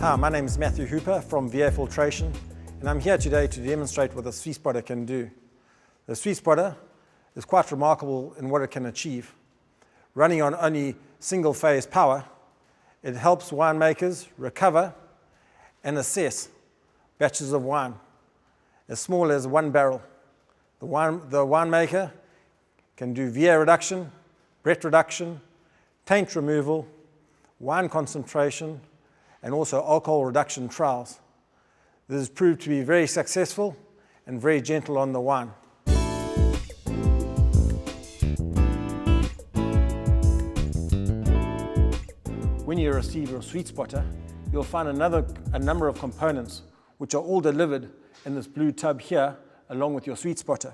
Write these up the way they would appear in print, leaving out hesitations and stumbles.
Hi, my name is Matthew Hooper from VA Filtration, and I'm here today to demonstrate what the Sweetspotter can do. The Sweetspotter is quite remarkable in what it can achieve. Running on only single-phase power, it helps winemakers recover and assess batches of wine as small as 1 barrel. The winemaker can do VA reduction, Brett reduction, taint removal, wine concentration, and also alcohol reduction trials. This has proved to be very successful and very gentle on the wine. When you receive your Sweetspotter, you'll find a number of components which are all delivered in this blue tub here along with your Sweetspotter.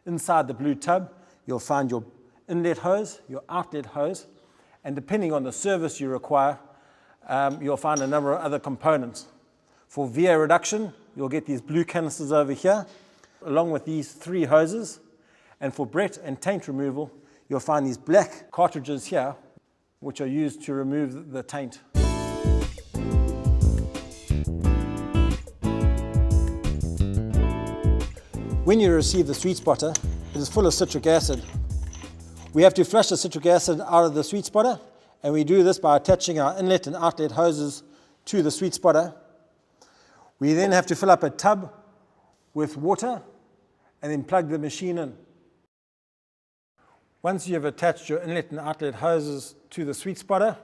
Inside the blue tub, you'll find your inlet hose, your outlet hose, and depending on the service you require, you'll find a number of other components. For VA reduction, you'll get these blue canisters over here, along with these 3 hoses. And for Brett and taint removal, you'll find these black cartridges here, which are used to remove the taint. When you receive the Sweetspotter, it is full of citric acid. We have to flush the citric acid out of the Sweetspotter, and we do this by attaching our inlet and outlet hoses to the Sweetspotter. We then have to fill up a tub with water and then plug the machine in. Once you have attached your inlet and outlet hoses to the Sweetspotter,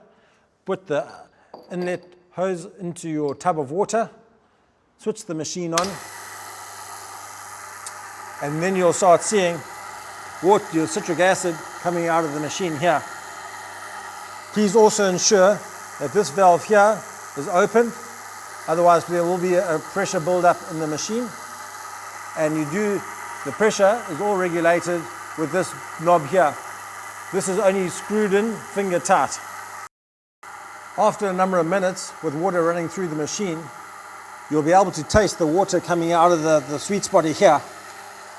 put the inlet hose into your tub of water, switch the machine on, and then you'll start seeing your citric acid coming out of the machine here. Please also ensure that this valve here is open, otherwise there will be a pressure build-up in the machine. And the pressure is all regulated with this knob here. This is only screwed in finger tight. After a number of minutes with water running through the machine, you'll be able to taste the water coming out of the Sweetspotter here.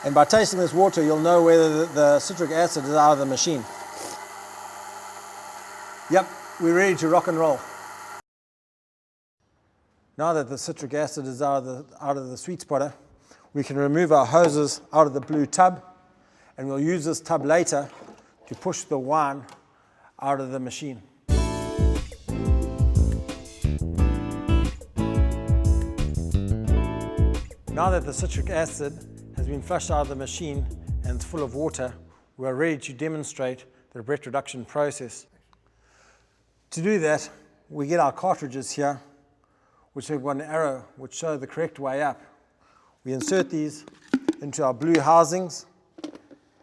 And by tasting this water, you'll know whether the citric acid is out of the machine. Yep, we're ready to rock and roll. Now that the citric acid is out of the Sweetspotter, we can remove our hoses out of the blue tub, and we'll use this tub later to push the wine out of the machine. Now that the citric acid has been flushed out of the machine and it's full of water, we are ready to demonstrate the Brett reduction process. To do that, we get our cartridges here, which have got an arrow which show the correct way up. We insert these into our blue housings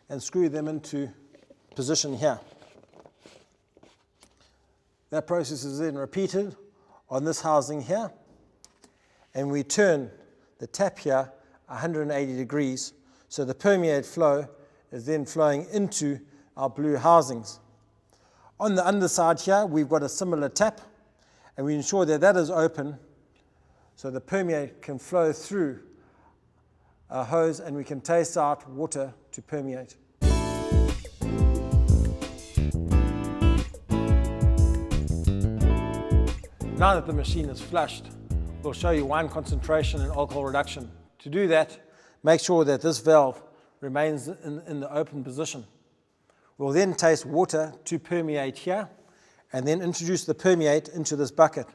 and screw them into position here. That process is then repeated on this housing here, and we turn the tap here 180 degrees, so the permeate flow is then flowing into our blue housings. On the underside here, we've got a similar tap, and we ensure that that is open so the permeate can flow through a hose and we can taste out water to permeate. Now that the machine is flushed, we'll show you wine concentration and alcohol reduction. To do that, make sure that this valve remains in the open position. We'll then taste water to permeate here and then introduce the permeate into this bucket.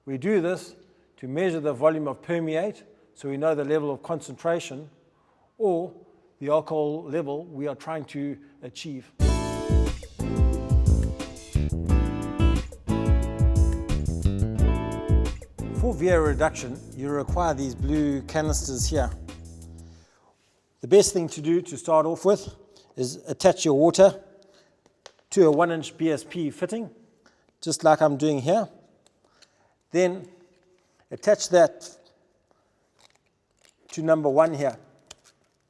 We do this to measure the volume of permeate so we know the level of concentration or the alcohol level we are trying to achieve. For VA reduction, you require these blue canisters here. The best thing to do to start off with is attach your water to a 1-inch BSP fitting, just like I'm doing here. Then attach that to number 1 here.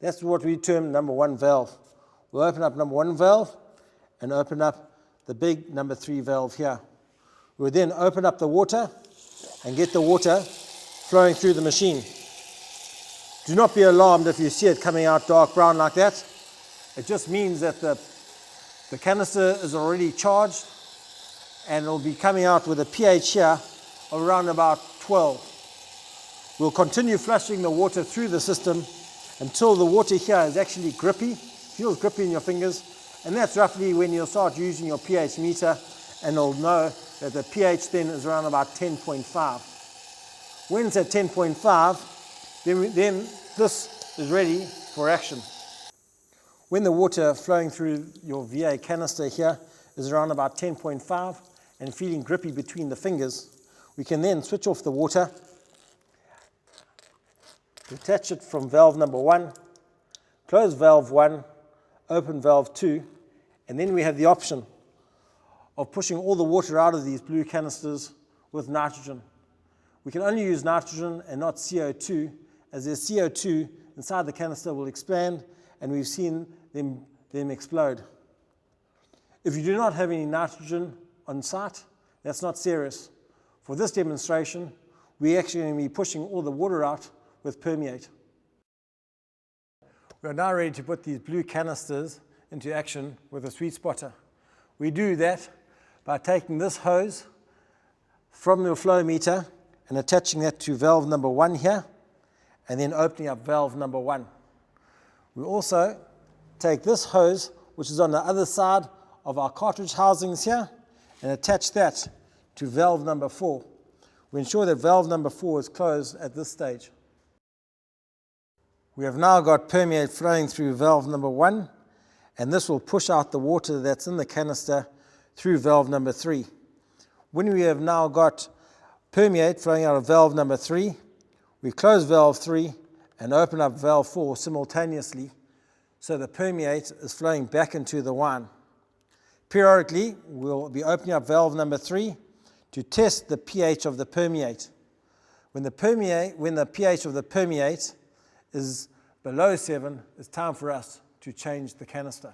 That's what we term number 1 valve. We'll open up number 1 valve and open up the big number 3 valve here. We'll then open up the water and get the water flowing through the machine. Do not be alarmed if you see it coming out dark brown like that. It just means that the canister is already charged and it'll be coming out with a pH here of around about 12. We'll continue flushing the water through the system until the water here is actually grippy, feels grippy in your fingers, and that's roughly when you'll start using your pH meter and you'll know that the pH then is around about 10.5. When it's at 10.5, then this is ready for action. When the water flowing through your VA canister here is around about 10.5 and feeling grippy between the fingers, we can then switch off the water, detach it from valve number 1, close valve 1, open valve 2, and then we have the option of pushing all the water out of these blue canisters with nitrogen. We can only use nitrogen and not CO2, as there's CO2 inside the canister will expand, and we've seen them explode. If you do not have any nitrogen on site, that's not serious. For this demonstration, we're actually going to be pushing all the water out with permeate. We are now ready to put these blue canisters into action with a Sweetspotter. We do that by taking this hose from your flow meter and attaching that to valve number 1 here, and then opening up valve number 1. We also take this hose, which is on the other side of our cartridge housings here, and attach that to valve number 4. We ensure that valve number 4 is closed at this stage. We have now got permeate flowing through valve number 1, and this will push out the water that's in the canister through valve number 3. When we have now got permeate flowing out of valve number 3, we close valve 3 and open up valve 4 simultaneously, so the permeate is flowing back into the wine. Periodically, we'll be opening up valve number 3 to test the pH of the permeate. When the pH of the permeate is below 7, it's time for us to change the canister.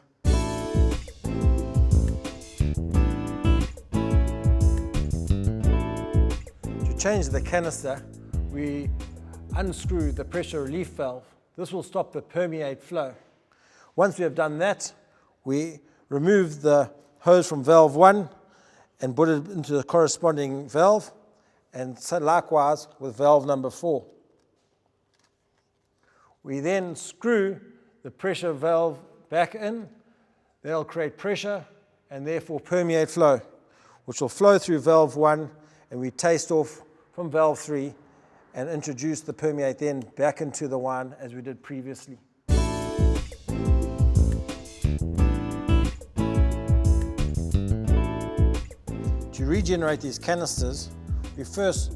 To change the canister, we unscrew the pressure relief valve. This will stop the permeate flow. Once we have done that, we remove the hose from valve 1 and put it into the corresponding valve, and so likewise with valve number 4. We then screw the pressure valve back in. That'll create pressure and therefore permeate flow, which will flow through valve 1, and we taste off from valve 3 and introduce the permeate then back into the wine as we did previously. To regenerate these canisters, we first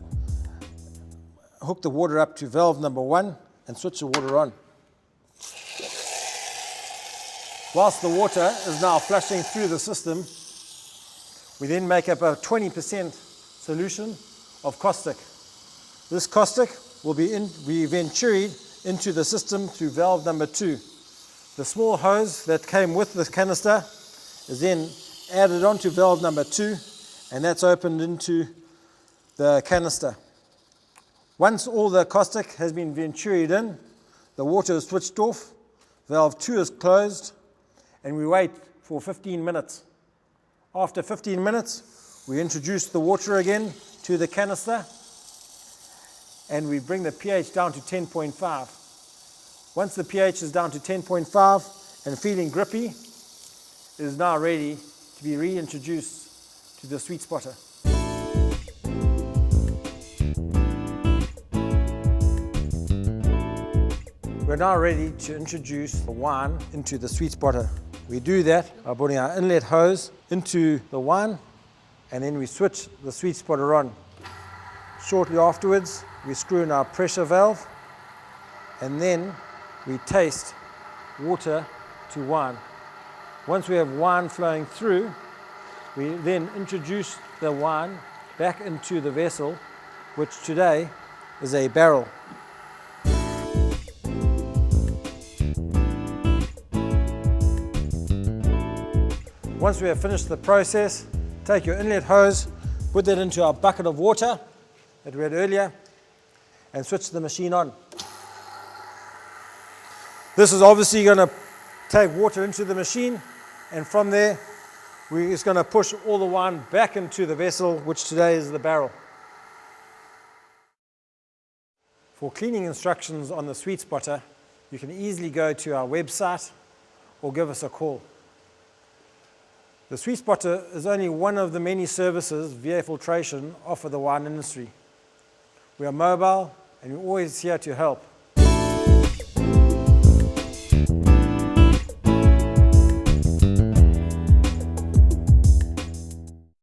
hook the water up to valve number 1 and switch the water on. Whilst the water is now flushing through the system, we then make up a 20% solution of caustic. This caustic will be venturied into the system through valve number 2. The small hose that came with the canister is then added onto valve number 2, and that's opened into the canister. Once all the caustic has been venturied in, the water is switched off, valve 2 is closed, and we wait for 15 minutes. After 15 minutes, we introduce the water again to the canister, and we bring the pH down to 10.5. Once the pH is down to 10.5 and feeling grippy, it is now ready to be reintroduced to the Sweetspotter. We're now ready to introduce the wine into the Sweetspotter. We do that by putting our inlet hose into the wine, and then we switch the Sweetspotter on. Shortly afterwards, we screw in our pressure valve, and then we taste water to wine. Once we have wine flowing through, we then introduce the wine back into the vessel, which today is a barrel. Once we have finished the process, take your inlet hose, put that into our bucket of water that we had earlier, and switch the machine on. This is obviously going to take water into the machine, and from there, we're just going to push all the wine back into the vessel, which today is the barrel. For cleaning instructions on the Sweetspotter, you can easily go to our website or give us a call. The Sweetspotter is only one of the many services VA Filtration offer the wine industry. We are mobile and we're always here to help.